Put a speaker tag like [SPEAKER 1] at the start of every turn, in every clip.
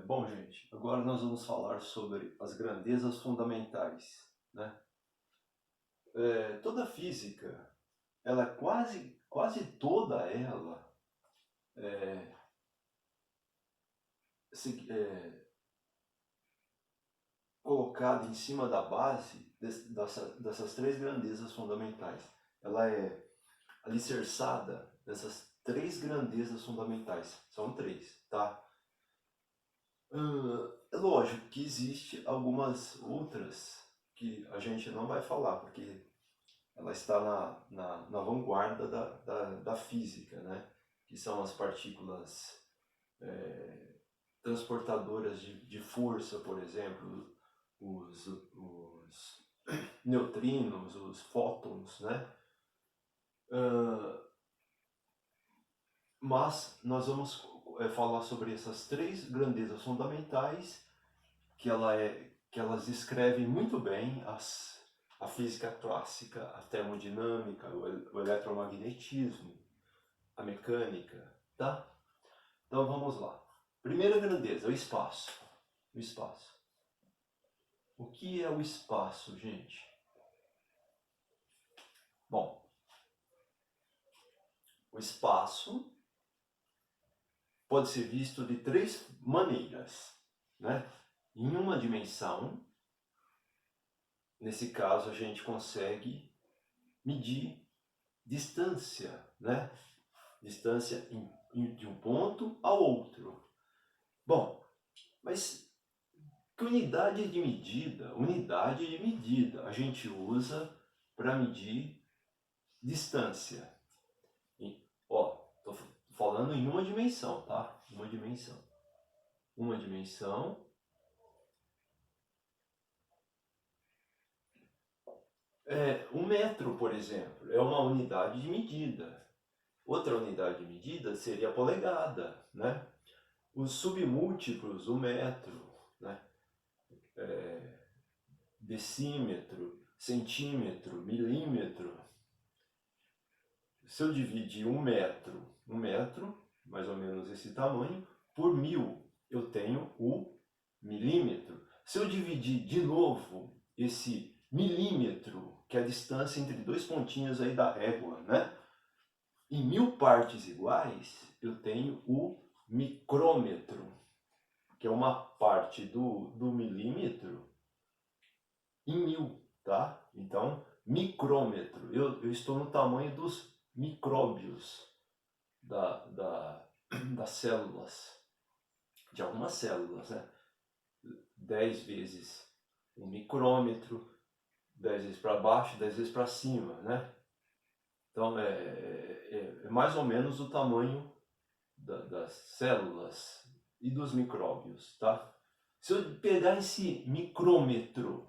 [SPEAKER 1] Bom, gente, agora nós vamos falar sobre as grandezas fundamentais, né? Toda física, ela quase toda ela é, é colocada em cima da base dessas três grandezas fundamentais. Ela é alicerçada nessas três grandezas fundamentais. São três, tá? É lógico que existe algumas outras que a gente não vai falar, porque ela está na vanguarda da física, né? Que são as partículas transportadoras de força, por exemplo, os neutrinos, os fótons, né? Mas nós vamos falar sobre essas três grandezas fundamentais que elas descrevem muito bem a física clássica, a termodinâmica, o eletromagnetismo, a mecânica, tá? Então vamos lá. Primeira grandeza, o espaço. O espaço. O que é o espaço, gente? Bom, o espaço pode ser visto de três maneiras, né? Em uma dimensão, nesse caso a gente consegue medir distância, né? Distância de um ponto ao outro. Bom, mas que unidade de medida? Unidade de medida a gente usa para medir distância. Tô falando em uma dimensão, tá? Uma dimensão. Uma dimensão. Um metro, por exemplo, é uma unidade de medida. Outra unidade de medida seria a polegada, né? Os submúltiplos, o metro, né? Decímetro, centímetro, milímetro. Se eu dividir um metro, mais ou menos esse tamanho, por 1000, eu tenho o milímetro. Se eu dividir de novo esse milímetro, que é a distância entre dois pontinhos aí da régua, né? Em 1000 partes iguais, eu tenho o micrômetro, que é uma parte do milímetro em 1000, tá? Então, micrômetro. Eu estou no tamanho dos micróbios das células, de algumas células, né? 10 vezes um micrômetro, 10 vezes para baixo, 10 vezes para cima, né? Então, é mais ou menos o tamanho das células e dos micróbios, tá? Se eu pegar esse micrômetro,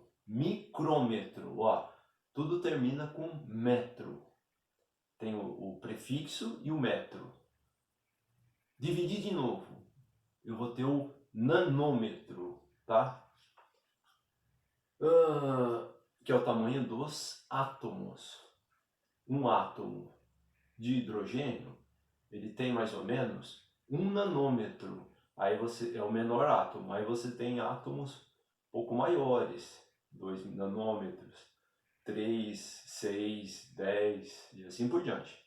[SPEAKER 1] ó, tudo termina com metro. Tem o prefixo e o metro. Dividir de novo, eu vou ter o nanômetro, tá? Que é o tamanho dos átomos. Um átomo de hidrogênio, ele tem mais ou menos 1 nanômetro. Aí você é o menor átomo. Aí você tem átomos um pouco maiores, 2 nanômetros, 3, 6, 10 e assim por diante.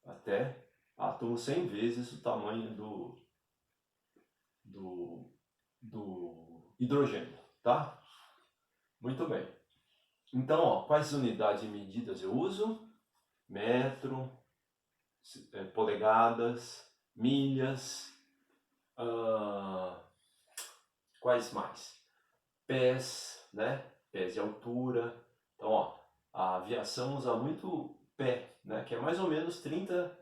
[SPEAKER 1] Até átomos 100 vezes o tamanho do hidrogênio, tá? Muito bem. Então, ó, quais unidades de medidas eu uso? Metro, polegadas, milhas, quais mais? Pés, né? Pés de altura. Então, ó, a aviação usa muito pé, né? Que é mais ou menos 30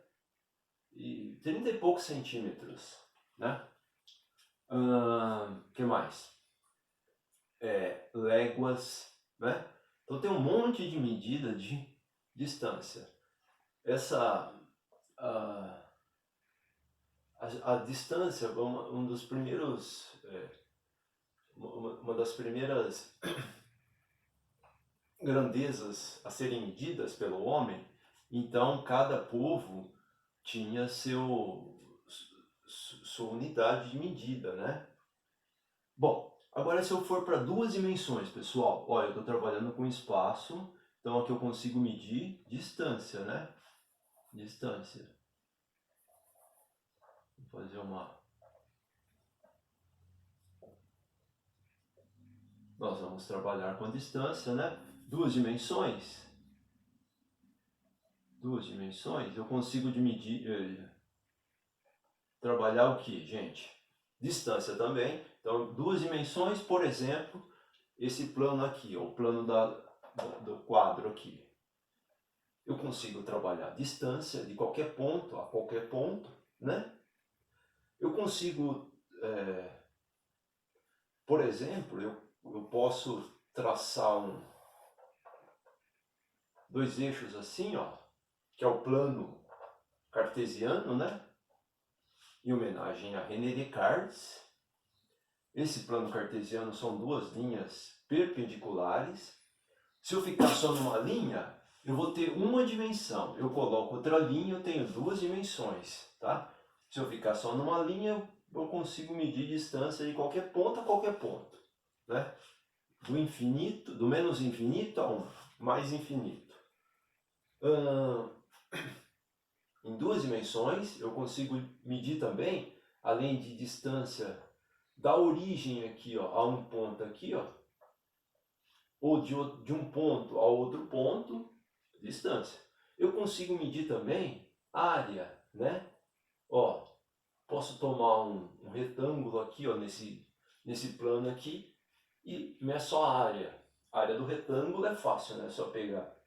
[SPEAKER 1] e poucos centímetros, né? Que mais? Léguas, né? Então tem um monte de medida de distância. Essa a distância, um dos primeiros, uma das primeiras grandezas a serem medidas pelo homem. Então cada povo tinha sua unidade de medida, né? Bom, agora se eu for para duas dimensões, pessoal, olha, eu estou trabalhando com espaço, então aqui eu consigo medir distância, né? Distância. Vou fazer uma... Nós vamos trabalhar com distância, né? Duas dimensões, eu consigo medir, trabalhar o que, gente? Distância também. Então, duas dimensões, por exemplo, esse plano aqui, ó, o plano do quadro aqui. Eu consigo trabalhar distância de qualquer ponto a qualquer ponto, né? Eu consigo, por exemplo, eu posso traçar dois eixos assim, ó, que é o plano cartesiano, né? Em homenagem a René Descartes. Esse plano cartesiano são duas linhas perpendiculares. Se eu ficar só numa linha, eu vou ter uma dimensão. Eu coloco outra linha, eu tenho duas dimensões, tá? Se eu ficar só numa linha, eu consigo medir distância de qualquer ponto a qualquer ponto, né? Do infinito, do menos infinito ao mais infinito. Em duas dimensões, eu consigo medir também, além de distância da origem aqui, ó, a um ponto aqui, ó, ou de um ponto a outro ponto, distância. Eu consigo medir também área, né? Ó, posso tomar um retângulo aqui, ó, nesse plano aqui e meço a área. A área do retângulo é fácil, né? É só pegar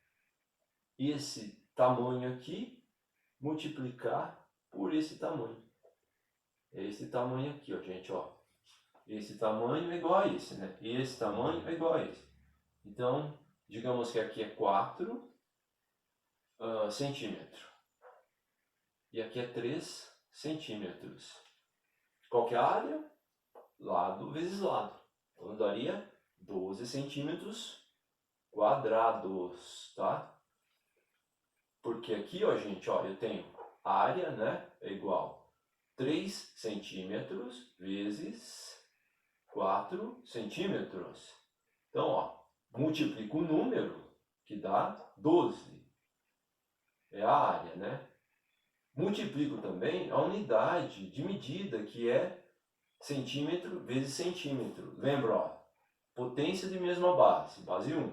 [SPEAKER 1] esse tamanho aqui, multiplicar por esse tamanho. É esse tamanho aqui, ó, gente, ó. Esse tamanho é igual a esse, né? E esse tamanho é igual a esse. Então, digamos que aqui é 4 centímetros. E aqui é 3 centímetros. Qual que é a área? Lado vezes lado. Então daria 12 centímetros quadrados, tá? Porque aqui, ó, gente, ó, eu tenho área, né? É igual 3 centímetros vezes 4 centímetros. Então, ó, multiplico o número, que dá 12. É a área, né? Multiplico também a unidade de medida, que é centímetro vezes centímetro. Lembra, ó, potência de mesma base, base 1.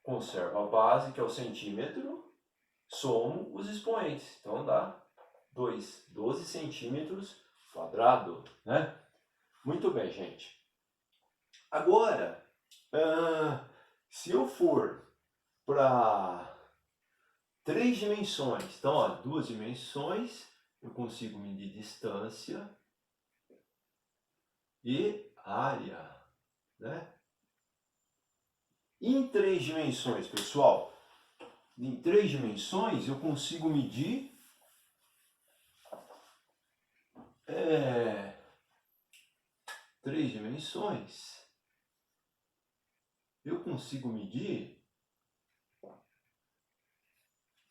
[SPEAKER 1] Conservo a base, que é o centímetro, somo os expoentes. Então dá 12 centímetros quadrado, né? Muito bem, gente. Agora, se eu for para 3 dimensões, então, ó, 2 dimensões, eu consigo medir distância e área, né? Em 3 dimensões, pessoal, em 3 dimensões eu consigo medir 3 dimensões. Eu consigo medir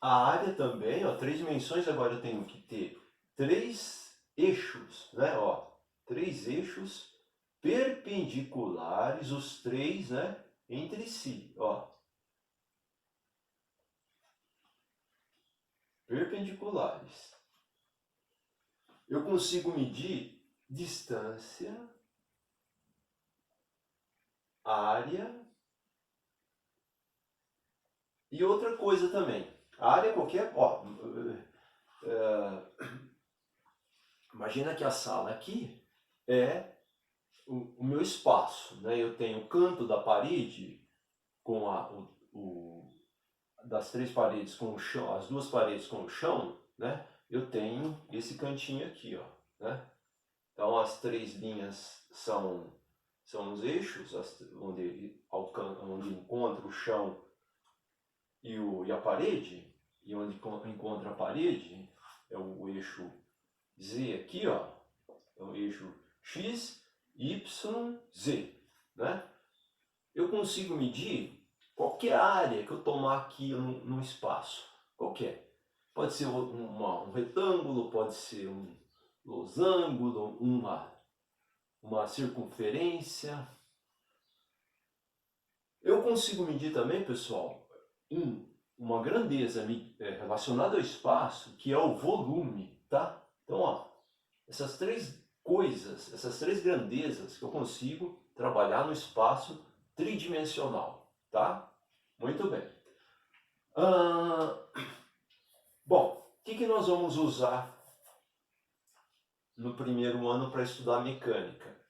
[SPEAKER 1] a área também, ó, 3 dimensões, agora eu tenho que ter 3 eixos, né? Ó, 3 eixos perpendiculares, os 3, né, entre si, ó. Perpendiculares. Eu consigo medir distância, área e outra coisa também. A área qualquer, ó, imagina que a sala aqui é o meu espaço, né? Eu tenho o canto da parede com das 3 paredes com o chão, as 2 paredes com o chão, né? Eu tenho esse cantinho aqui, ó, né? Então as 3 linhas são os eixos, onde encontra o chão e a parede, e onde encontra a parede é o eixo Z aqui, ó, é o eixo X, Y, Z, né? Eu consigo medir qualquer área que eu tomar aqui no espaço, qualquer. Pode ser um retângulo, pode ser um losango, uma circunferência. Eu consigo medir também, pessoal, uma grandeza relacionada ao espaço, que é o volume, tá? Então, ó, essas três coisas, essas três grandezas que eu consigo trabalhar no espaço tridimensional, tá? Muito bem. Bom, o que nós vamos usar no primeiro ano para estudar mecânica?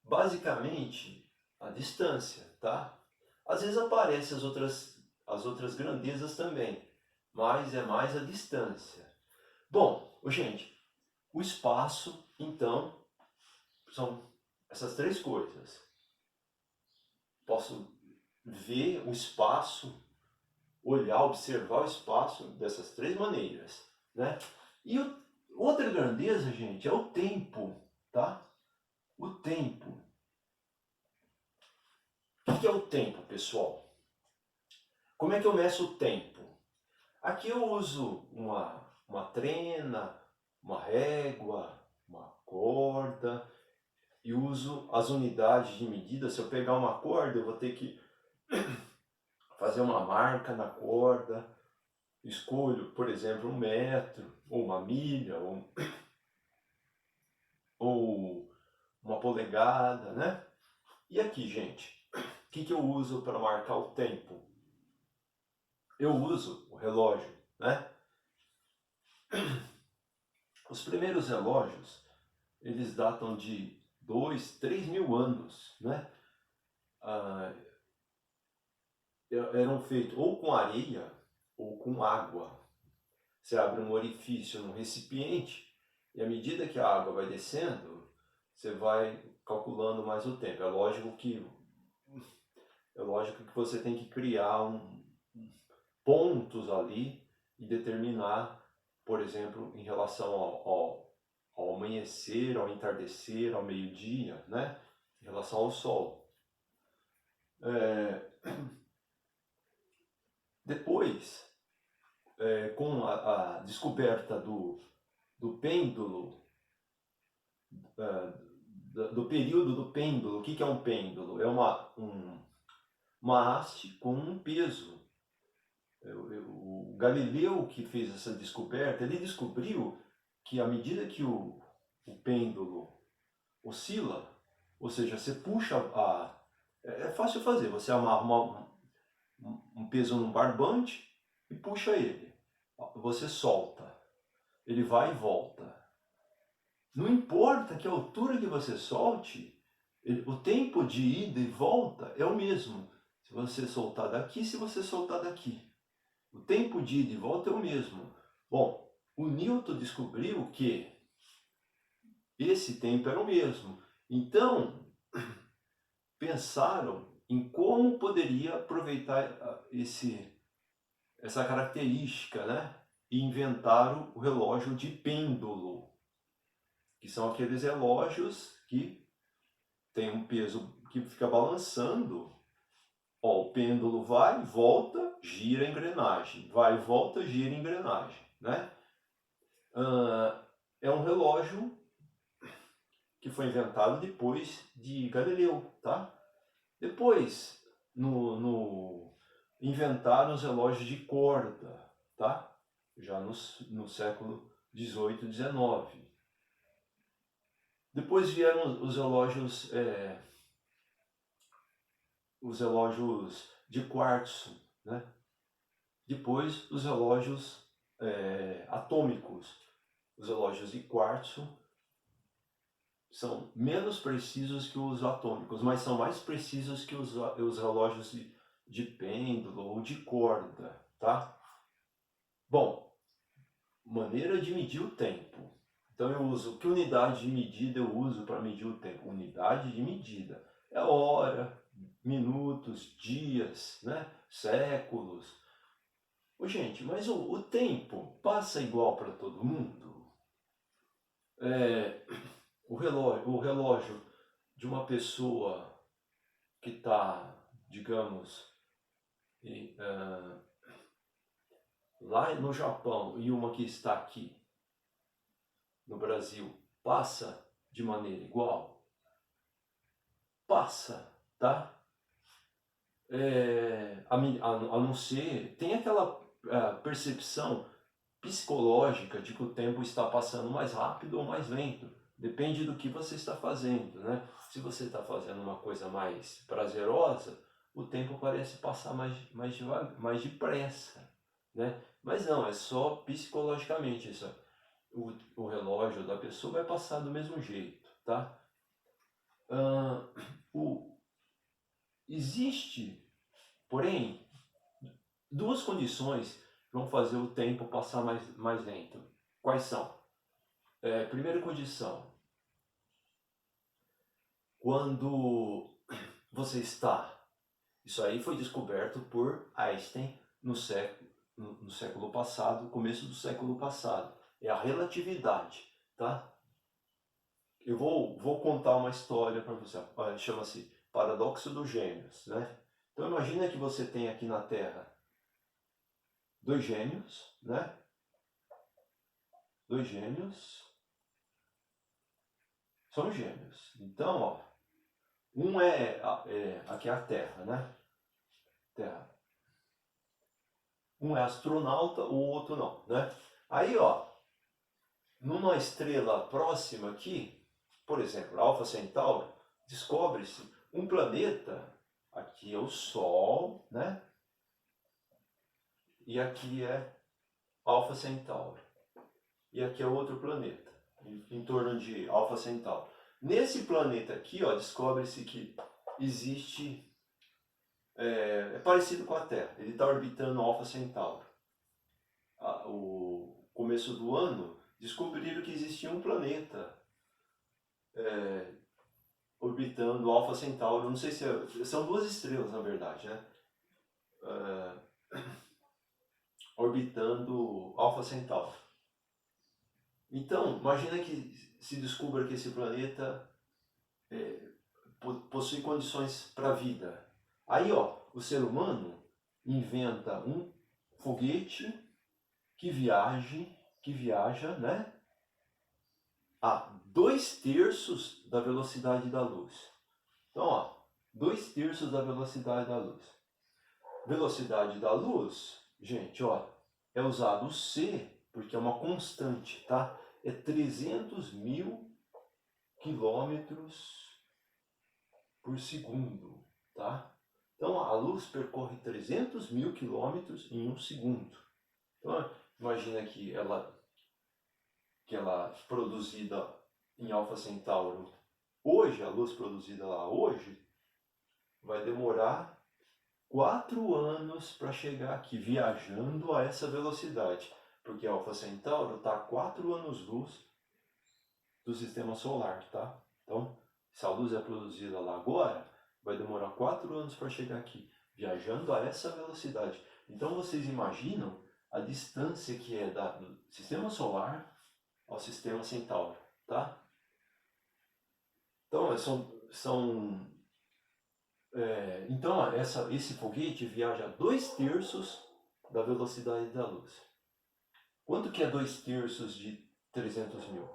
[SPEAKER 1] Basicamente, a distância, tá? Às vezes aparecem as outras grandezas também, mas é mais a distância. Bom, gente, o espaço, então, são essas três coisas. Posso ver o espaço, olhar, observar o espaço dessas três maneiras, né? E outra grandeza, gente, é o tempo, tá? O tempo. O que é o tempo, pessoal? Como é que eu meço o tempo? Aqui eu uso uma trena, uma régua, uma corda, e uso as unidades de medida. Se eu pegar uma corda, eu vou ter que fazer uma marca na corda. Escolho, por exemplo, 1 metro, ou uma milha, ou uma polegada, né? E aqui, gente, o que eu uso para marcar o tempo? Eu uso o relógio, né? Os primeiros relógios, eles datam de 2, 3 mil anos, né? Eram feitos ou com areia ou com água. Você abre um orifício no recipiente e à medida que a água vai descendo, você vai calculando mais o tempo. É lógico que você tem que criar pontos ali e determinar, por exemplo, em relação ao amanhecer, ao entardecer, ao meio-dia, né? Em relação ao sol. Depois, com a descoberta do pêndulo, do período do pêndulo, o que é um pêndulo? É uma haste com um peso. O Galileu, que fez essa descoberta, ele descobriu que à medida que o pêndulo oscila, ou seja, você puxa é fácil fazer, você amarra um peso num barbante e puxa ele. Você solta, ele vai e volta. Não importa que a altura que você solte, o tempo de ida e volta é o mesmo. Se você soltar daqui, se você soltar daqui. O tempo de ida e volta é o mesmo. Bom, o Newton descobriu que esse tempo era o mesmo. Então, pensaram em como poderia aproveitar essa característica, né? E inventaram o relógio de pêndulo, que são aqueles relógios que tem um peso que fica balançando. Ó, o pêndulo vai, volta, gira a engrenagem. Vai, volta, gira a engrenagem, né? É um relógio que foi inventado depois de Galileu, tá? Depois, inventaram os relógios de corda, tá? Já no século XVIII, XIX. Depois vieram os relógios de quartzo, né? Depois os relógios atômicos. Os relógios de quartzo são menos precisos que os atômicos, mas são mais precisos que os relógios de pêndulo ou de corda, tá? Bom, maneira de medir o tempo. Então eu uso, que unidade de medida eu uso para medir o tempo? Unidade de medida. É hora, minutos, dias, né? Séculos. Ô, gente, mas o tempo passa igual para todo mundo? O relógio de uma pessoa que está, digamos, lá no Japão e uma que está aqui no Brasil, passa de maneira igual? passa, tá? A não ser, tem aquela percepção psicológica de que o tempo está passando mais rápido ou mais lento. Depende do que você está fazendo, né? Se você está fazendo uma coisa mais prazerosa, o tempo parece passar mais depressa, né? Mas não, é só psicologicamente isso. O relógio da pessoa vai passar do mesmo jeito, tá? Existe, porém, duas condições que vão fazer o tempo passar mais lento. Quais são? Primeira condição, quando você está... Isso aí foi descoberto por Einstein no século passado, começo do século passado. É a relatividade, tá? Eu vou contar uma história para você. Chama-se Paradoxo dos Gêmeos, né? Então imagina que você tem aqui na Terra dois gêmeos, né? Dois gêmeos são gêmeos. Então, ó, um aqui é a Terra, né? Terra. Um é astronauta, o outro não, né? Aí, ó, numa estrela próxima aqui, por exemplo, Alfa Centauro, descobre-se um planeta, aqui é o Sol, né? E aqui é Alfa Centauro. E aqui é outro planeta, em torno de Alfa Centauro. Nesse planeta aqui, ó, descobre-se que existe... É parecido com a Terra, ele está orbitando Alfa Centauro. O começo do ano, descobriram que existia um planeta orbitando Alfa Centauro. Não sei se são duas estrelas, na verdade, né? Orbitando Alfa Centauro. Então, imagina que se descubra que esse planeta possui condições para a vida. Aí, ó, o ser humano inventa um foguete que viaja, né, a 2/3 da velocidade da luz. Então, ó, 2/3 da velocidade da luz. Velocidade da luz, gente, ó, é usado o c, porque é uma constante, tá? É 300.000 quilômetros por segundo, tá? Então, a luz percorre 300.000 quilômetros em um segundo. Então, imagina que ela produzida em Alfa Centauro hoje, a luz produzida lá hoje, vai demorar 4 anos para chegar aqui, viajando a essa velocidade. Porque Alfa Centauro está a 4 anos-luz do sistema solar, tá? Então, se a luz é produzida lá agora, vai demorar 4 anos para chegar aqui, viajando a essa velocidade. Então, vocês imaginam a distância que é do sistema solar ao sistema Centauro, tá? Então, esse foguete viaja a 2/3 da velocidade da luz. Quanto que é 2/3 de 300.000?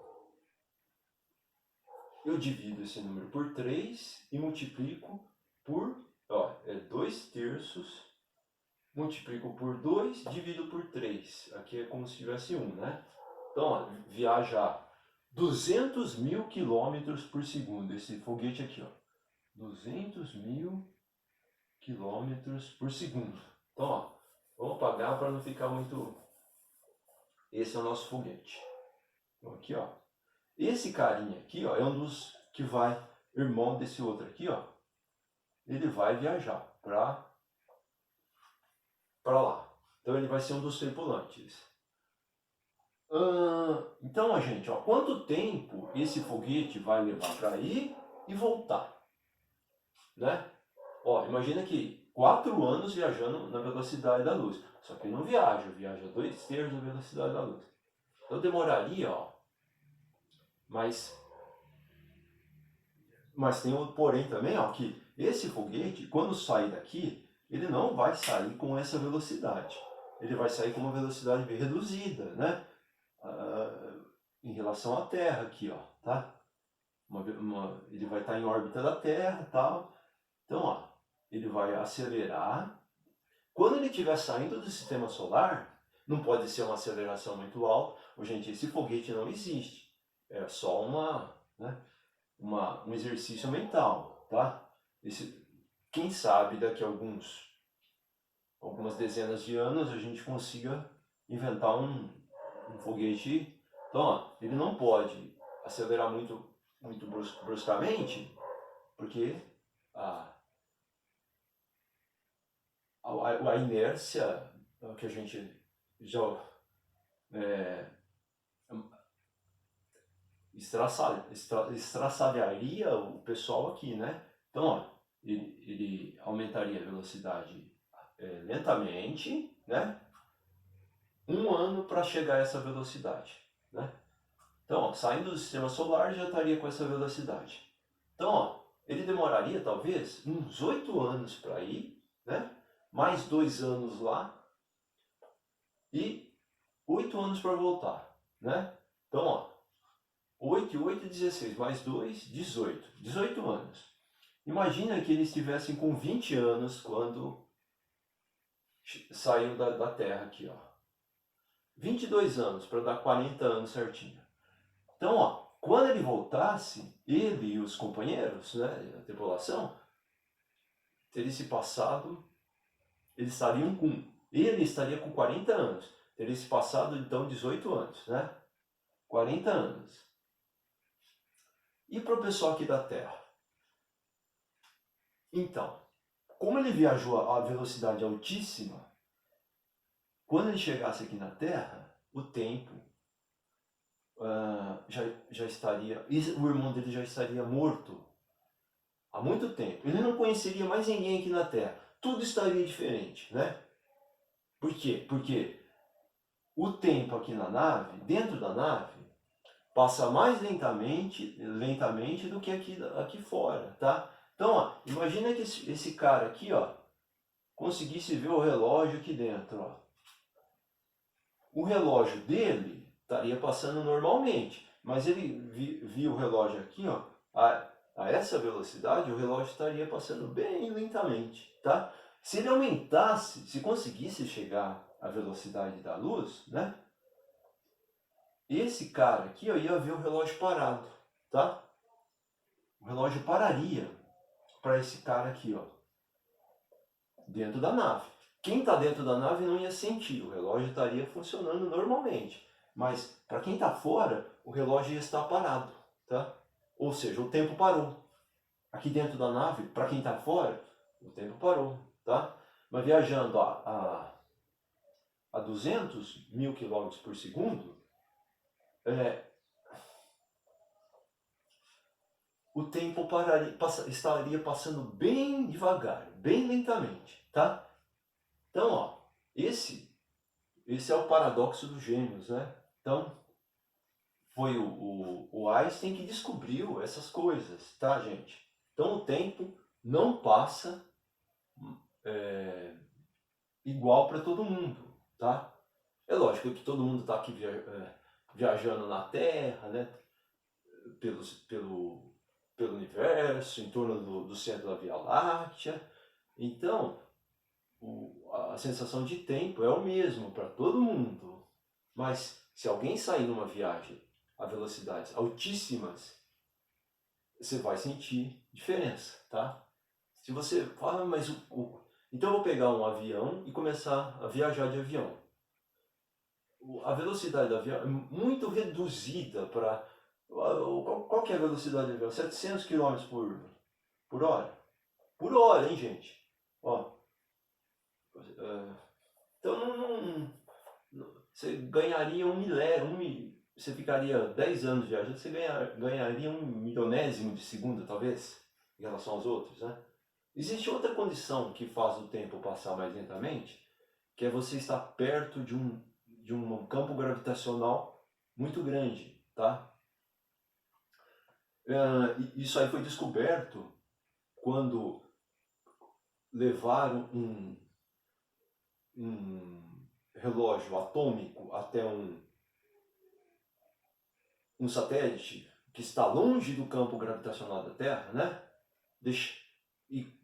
[SPEAKER 1] Eu divido esse número por 3 e multiplico por... Ó, é 2/3, multiplico por 2, divido por 3. Aqui é como se tivesse 1, né? Então, ó, viaja 200.000 quilômetros por segundo. Esse foguete aqui, ó. 200.000 quilômetros por segundo. Então, ó, vamos apagar para não ficar muito... Esse é o nosso foguete. Então, aqui, ó. Esse carinha aqui, ó, é um dos que vai, irmão desse outro aqui, ó. Ele vai viajar para lá. Então, ele vai ser um dos tripulantes. Então, gente, ó, quanto tempo esse foguete vai levar para ir e voltar? Né? Ó, imagina que 4 anos viajando na velocidade da luz. Só que não viaja 2/3 da velocidade da luz. Então demoraria, ó. Mas tem um porém também, ó, que esse foguete, quando sair daqui, ele não vai sair com essa velocidade. Ele vai sair com uma velocidade bem reduzida, né? Em relação à Terra aqui, ó, tá? ele vai estar em órbita da Terra e tal. Então, ó, ele vai acelerar. Quando ele estiver saindo do sistema solar, não pode ser uma aceleração muito alta. Gente, esse foguete não existe. É só um exercício mental, tá? Quem sabe daqui a algumas dezenas de anos a gente consiga inventar um foguete. Então, ó, ele não pode acelerar muito bruscamente, porque a inércia que a gente já estraçalharia o pessoal aqui, né? Então, ó, ele aumentaria a velocidade lentamente, né? 1 ano para chegar a essa velocidade, né? Então, ó, saindo do sistema solar já estaria com essa velocidade. Então, ó, ele demoraria talvez uns 8 anos para ir, né? Mais 2 anos lá e 8 anos para voltar, né? Então, ó, 8 e 8, 16, mais 2, 18. 18 anos. Imagina que eles estivessem com 20 anos quando saiu da Terra aqui, ó. 22 anos, para dar 40 anos certinho. Então, ó, quando ele voltasse, ele e os companheiros, né, a tripulação, teria se passado, eles estariam ele estaria com 40 anos, teria se passado então 18 anos, né? 40 anos. E para o pessoal aqui da Terra? Então, como ele viajou a velocidade altíssima, quando ele chegasse aqui na Terra, o tempo já estaria, o irmão dele já estaria morto há muito tempo. Ele não conheceria mais ninguém aqui na Terra. Tudo estaria diferente, né? Por quê? Porque o tempo aqui na nave, dentro da nave, passa mais lentamente do que aqui fora, tá? Então, ó, imagina que esse cara aqui, ó, conseguisse ver o relógio aqui dentro, ó. O relógio dele estaria passando normalmente, mas ele viu o relógio aqui, ó, a essa velocidade, o relógio estaria passando bem lentamente, tá? Se ele aumentasse, se conseguisse chegar à velocidade da luz, né? Esse cara aqui, ó, ia ver o relógio parado, tá? O relógio pararia para esse cara aqui, ó, dentro da nave. Quem está dentro da nave não ia sentir, o relógio estaria funcionando normalmente. Mas para quem está fora, o relógio ia estar parado, tá? Ou seja, o tempo parou. Aqui dentro da nave, para quem está fora, o tempo parou, tá? Mas viajando a 200 mil quilômetros por segundo, o tempo estaria passando bem devagar, bem lentamente, tá? Então, ó, esse é o paradoxo dos gêmeos, né? Então, foi o Einstein que descobriu essas coisas, tá, gente? Então, o tempo não passa igual para todo mundo, tá? É lógico que todo mundo está aqui viajando na Terra, né? Pelo universo, em torno do centro da Via Láctea. Então, a sensação de tempo é o mesmo para todo mundo. Mas se alguém sair numa viagem a velocidades altíssimas, você vai sentir diferença, tá? Se você fala, mas então eu vou pegar um avião e começar a viajar de avião. A velocidade do avião é muito reduzida para... Qual que é a velocidade do avião? 700 km por hora? Por hora, hein, gente? Ó, então você ganharia você ficaria 10 anos viajando, você ganharia 1 milionésimo de segundo, talvez, em relação aos outros, né? Existe outra condição que faz o tempo passar mais lentamente, que é você estar perto de um campo gravitacional muito grande, tá? Isso aí foi descoberto quando levaram um relógio atômico até um satélite que está longe do campo gravitacional da Terra, né? E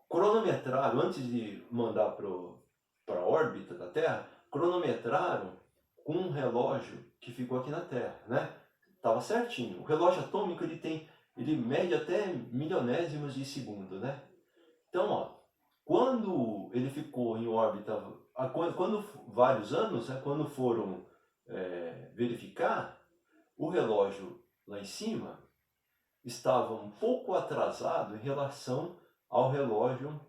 [SPEAKER 1] cronometraram, antes de mandar para a órbita da Terra, cronometraram com um relógio que ficou aqui na Terra, né? Tava certinho. O relógio atômico ele mede até milionésimos de segundo, né? Então, ó, quando ele ficou em órbita, quando vários anos, né, quando foram verificar, o relógio lá em cima estava um pouco atrasado em relação ao relógio.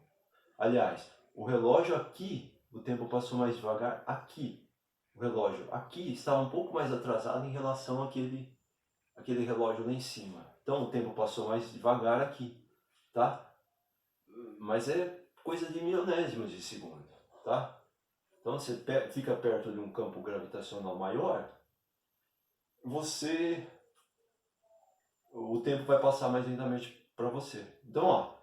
[SPEAKER 1] Aliás, o relógio aqui, o tempo passou mais devagar aqui. O relógio aqui estava um pouco mais atrasado em relação àquele relógio lá em cima. Então o tempo passou mais devagar aqui, tá? Mas é coisa de milionésimos de segundo, tá? Então você fica perto de um campo gravitacional maior, o tempo vai passar mais lentamente para você. Então, ó,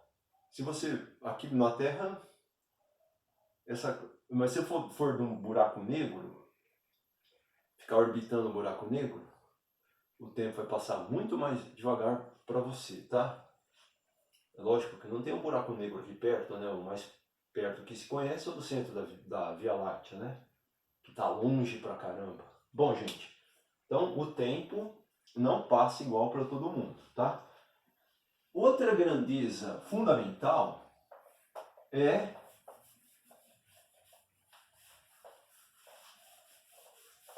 [SPEAKER 1] se você aqui na Terra, mas se for de um buraco negro, ficar orbitando um buraco negro, o tempo vai passar muito mais devagar para você, tá? É lógico que não tem um buraco negro aqui perto, né? O mais perto que se conhece é o do centro da Via Láctea, né? Que está longe pra caramba. Bom, gente, então o tempo não passa igual para todo mundo, tá? Outra grandeza fundamental é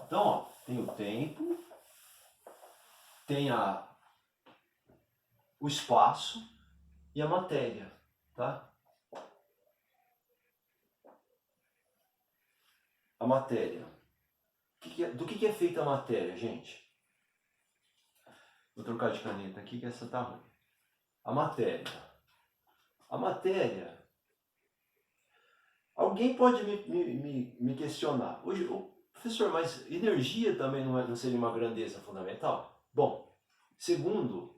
[SPEAKER 1] então, ó, tem o tempo, tem o espaço e a matéria, tá? A matéria. Do que é feita a matéria, gente? Vou trocar de caneta aqui que essa tá ruim. A matéria. A matéria. Alguém pode me questionar. Hoje, professor, mas energia também não seria uma grandeza fundamental? Bom, segundo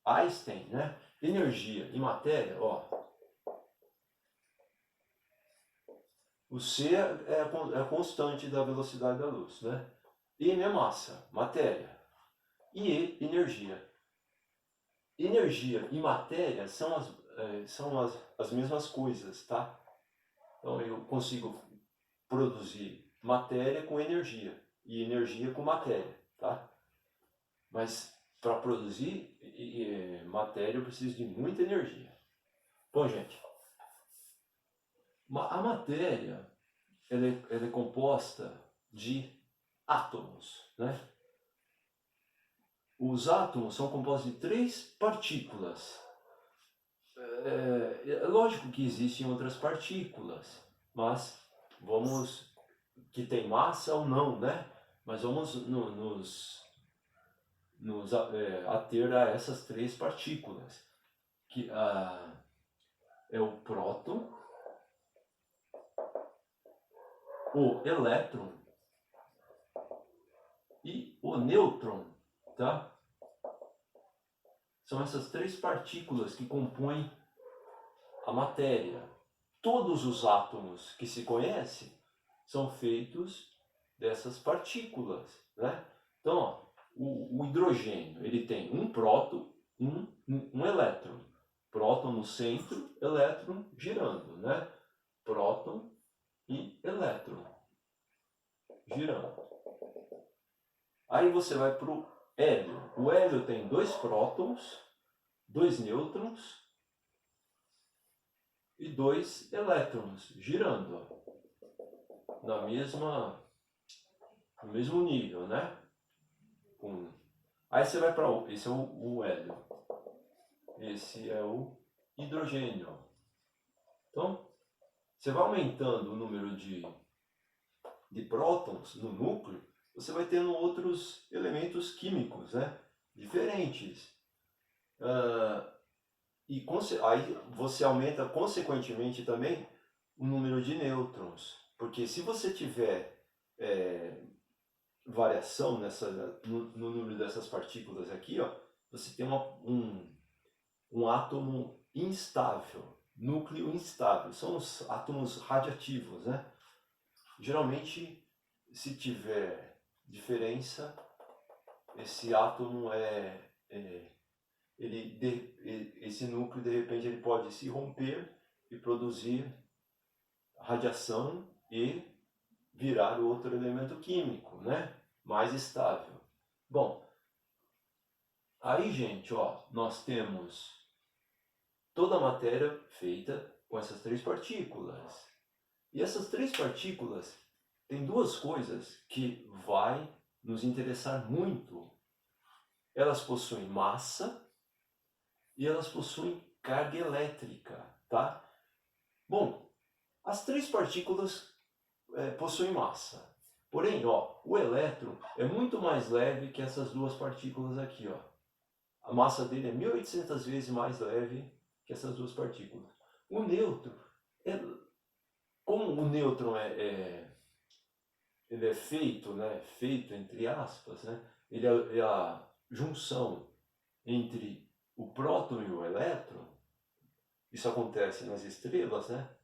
[SPEAKER 1] Einstein, né? Energia e matéria, ó. O C é a constante da velocidade da luz, né? M é massa, matéria. E E, energia. Energia e matéria são as mesmas coisas, tá? Então eu consigo produzir matéria com energia e energia com matéria, tá? Mas para produzir matéria eu preciso de muita energia. Bom, gente, a matéria ela é composta de átomos, né? Os átomos são compostos de 3 partículas. É lógico que existem outras partículas, mas que tem massa ou não, né? Mas vamos nos ater a essas 3 partículas, que é o próton, o elétron e o nêutron, tá? São essas 3 partículas que compõem a matéria. Todos os átomos que se conhecem são feitos dessas partículas, né? Então, ó, o hidrogênio, ele tem um próton, um elétron. Próton no centro, elétron girando, né? Próton e elétron girando. Aí você vai para o hélio. O hélio tem 2 prótons, 2 nêutrons e 2 elétrons girando, ó, no mesmo nível, né? Aí você vai para esse é o hélio, esse é o hidrogênio. Então, você vai aumentando o número de prótons no núcleo, você vai tendo outros elementos químicos, né? Diferentes. E aí você aumenta consequentemente também o número de nêutrons. Porque se você tiver variação no número dessas partículas aqui, ó, você tem um átomo instável, núcleo instável. São os átomos radiativos, né? Geralmente, se tiver diferença, esse átomo esse núcleo de repente ele pode se romper e produzir radiação e virar outro elemento químico, né? Mais estável. Bom, aí, gente, ó, nós temos toda a matéria feita com essas três partículas. E essas três partículas têm duas coisas que vai nos interessar muito. Elas possuem massa e elas possuem carga elétrica, tá? Bom, as três partículas possuem massa. Porém, ó, o elétron é muito mais leve que essas duas partículas aqui, ó. A massa dele é 1800 vezes mais leve que essas duas partículas. O nêutron, como o nêutron ele é feito, né, feito entre aspas, né, ele é a junção entre o próton e o elétron. Isso acontece nas estrelas, né?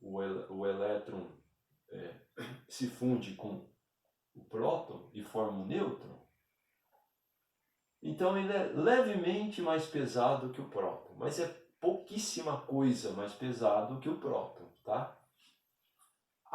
[SPEAKER 1] O elétron se funde com o próton e forma um nêutron. Então ele é levemente mais pesado que o próton, mas é pouquíssima coisa mais pesado que o próton, tá?